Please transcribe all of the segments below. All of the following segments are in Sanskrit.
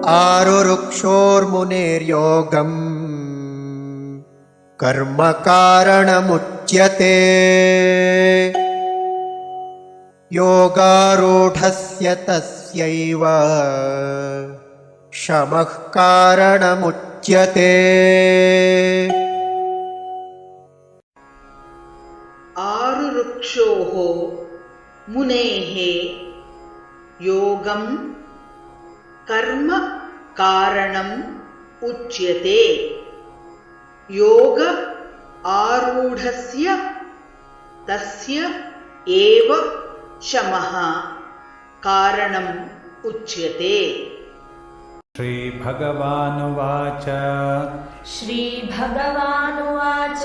आरुरुक्षोर्मुनेर्योगम् कर्म कारणमुच्यते। योगारूढस्य तस्यैव शमः कारणमुच्यते। आरुरुक्षोः मुनेः योगं कर्म कारणम् उच्यते। योग आरूढस्य तस्य एव शमः कारणम् उच्यते। श्रीभगवानुवाच श्रीभगवानुवाच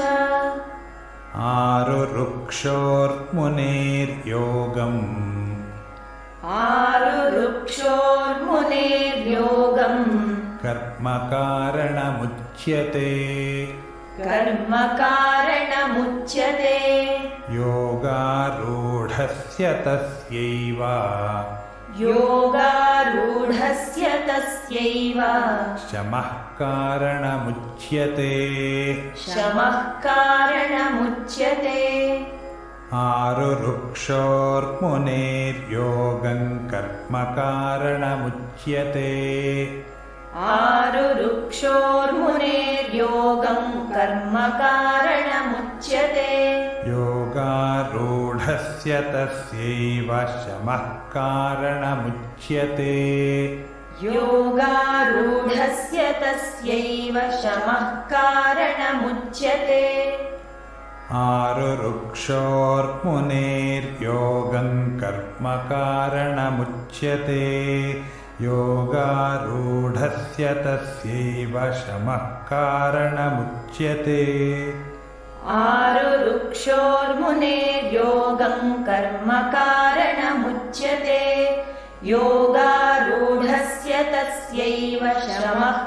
आरुरुक्षोर्मुनेर्योगम् कर्म कारणमुच्यते। योगारूढस्य तस्यैव शमः कारणमुच्यते। आरुरुक्षोर्मुनेर्योगं कर्म कारणमुच्यते। योगारूढस्य तस्यैव शमः कारणमुच्यते। आरुरुक्षोर्मुनेर्योगं कर्म कारणमुच्यते। योगारूढस्य तस्यैव शमः कारणमुच्यते। आरुरुक्षोर्मुनेर्योगं कर्म कारणमुच्यते। योगारूढस्य तस्यैव शमः